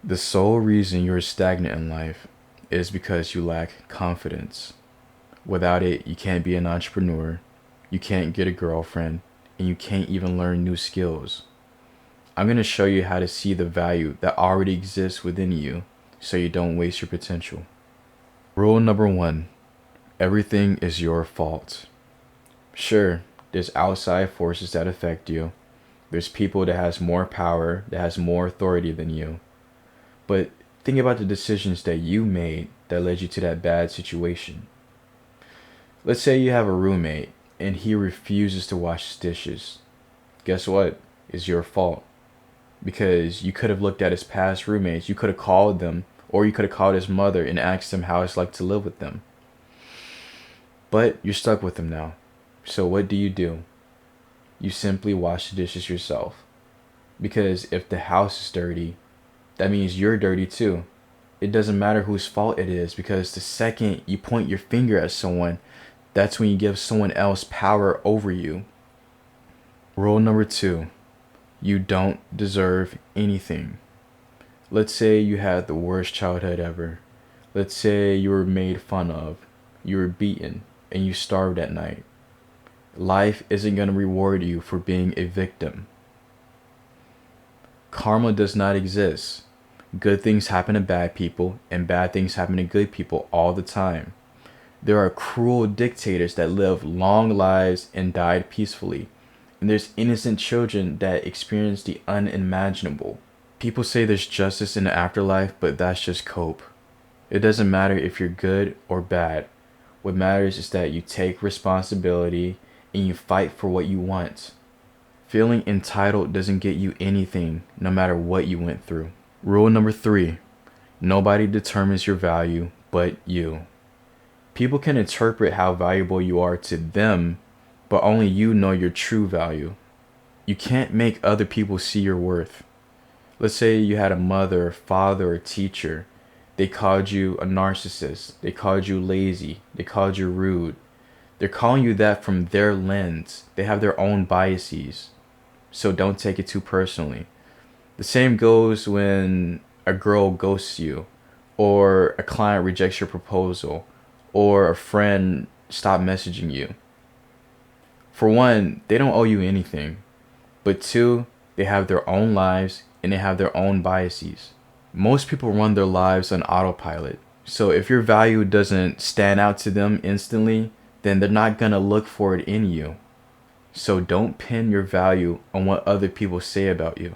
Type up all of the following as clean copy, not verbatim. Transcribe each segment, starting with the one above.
The sole reason you're stagnant in life is because you lack confidence. Without it, you can't be an entrepreneur, you can't get a girlfriend, and you can't even learn new skills. I'm going to show you how to see the value that already exists within you so you don't waste your potential. Rule number one: everything is your fault. Sure, there's outside forces that affect you. There's people that has more power, that has more authority than you. But think about the decisions that you made that led you to that bad situation. Let's say you have a roommate and he refuses to wash his dishes. Guess what? It's your fault. Because you could have looked at his past roommates, you could have called them, or you could have called his mother and asked him how it's like to live with them. But you're stuck with him now. So what do? You simply wash the dishes yourself. Because if the house is dirty, that means you're dirty too. It doesn't matter whose fault it is, because the second you point your finger at someone, that's when you give someone else power over you. Rule number two: you don't deserve anything. Let's say you had the worst childhood ever. Let's say you were made fun of, you were beaten, and you starved at night. Life isn't going to reward you for being a victim. Karma does not exist. Good things happen to bad people, and bad things happen to good people all the time. There are cruel dictators that lived long lives and died peacefully. And there's innocent children that experience the unimaginable. People say there's justice in the afterlife, but that's just cope. It doesn't matter if you're good or bad. What matters is that you take responsibility and you fight for what you want. Feeling entitled doesn't get you anything, no matter what you went through. Rule number three: nobody determines your value but you. People can interpret how valuable you are to them, but only you know your true value. You can't make other people see your worth. Let's say you had a mother, father, or teacher. They called you a narcissist. They called you lazy. They called you rude. They're calling you that from their lens. They have their own biases. So don't take it too personally. The same goes when a girl ghosts you, or a client rejects your proposal, or a friend stops messaging you. For one, they don't owe you anything. But two, they have their own lives and they have their own biases. Most people run their lives on autopilot. So if your value doesn't stand out to them instantly, then they're not going to look for it in you. So don't pin your value on what other people say about you.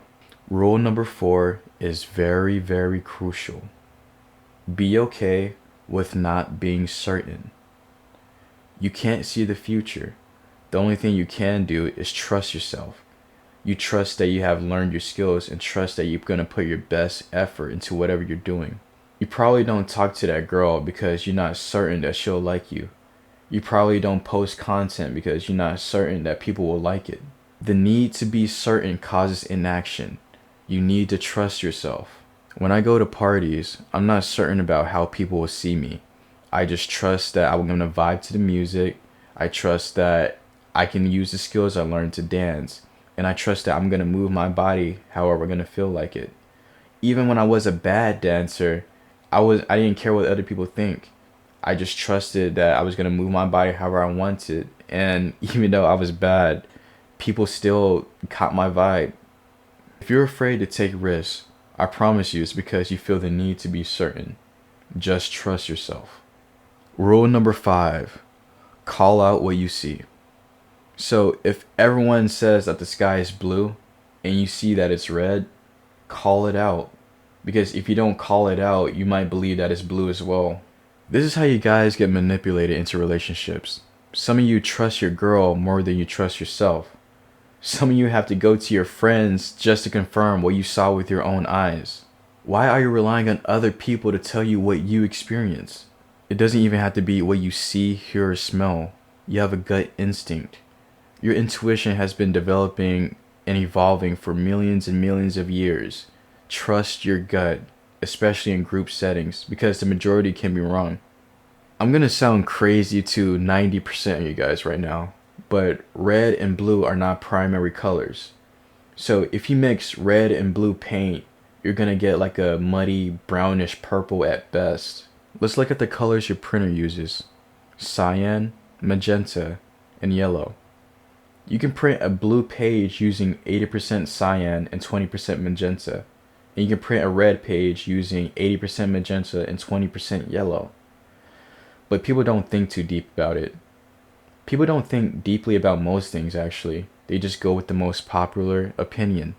Rule number four is very, very crucial. Be okay with not being certain. You can't see the future. The only thing you can do is trust yourself. You trust that you have learned your skills and trust that you're going to put your best effort into whatever you're doing. You probably don't talk to that girl because you're not certain that she'll like you. You probably don't post content because you're not certain that people will like it. The need to be certain causes inaction. You need to trust yourself. When I go to parties, I'm not certain about how people will see me. I just trust that I'm going to vibe to the music. I trust that I can use the skills I learned to dance. And I trust that I'm going to move my body however I'm going to feel like it. Even when I was a bad dancer, I didn't care what other people think. I just trusted that I was going to move my body however I wanted. And even though I was bad, people still caught my vibe. If you're afraid to take risks, I promise you it's because you feel the need to be certain. Just trust yourself. Rule number five: call out what you see. So if everyone says that the sky is blue and you see that it's red, call it out. Because if you don't call it out, you might believe that it's blue as well. This is how you guys get manipulated into relationships. Some of you trust your girl more than you trust yourself. Some of you have to go to your friends just to confirm what you saw with your own eyes. Why are you relying on other people to tell you what you experience? It doesn't even have to be what you see, hear, or smell. You have a gut instinct. Your intuition has been developing and evolving for millions and millions of years. Trust your gut, especially in group settings, because the majority can be wrong. I'm going to sound crazy to 90% of you guys right now, but red and blue are not primary colors. So if you mix red and blue paint, you're gonna get like a muddy brownish purple at best. Let's look at the colors your printer uses: cyan, magenta, and yellow. You can print a blue page using 80% cyan and 20% magenta, and you can print a red page using 80% magenta and 20% yellow. But people don't think too deep about it. People don't think deeply about most things, actually. They just go with the most popular opinion.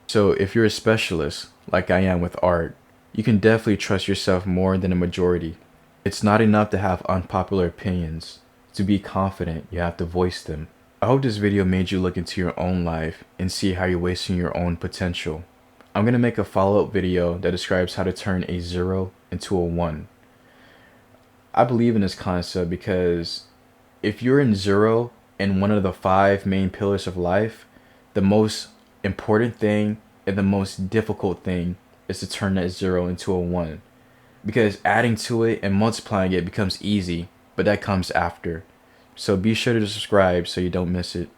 So if you're a specialist, like I am with art, you can definitely trust yourself more than a majority. It's not enough to have unpopular opinions. To be confident, you have to voice them. I hope this video made you look into your own life and see how you're wasting your own potential. I'm going to make a follow-up video that describes how to turn a 0 into a 1. I believe in this concept because if you're in 0 in one of the 5 main pillars of life, the most important thing and the most difficult thing is to turn that 0 into a 1. Because adding to it and multiplying it becomes easy, but that comes after. So be sure to subscribe so you don't miss it.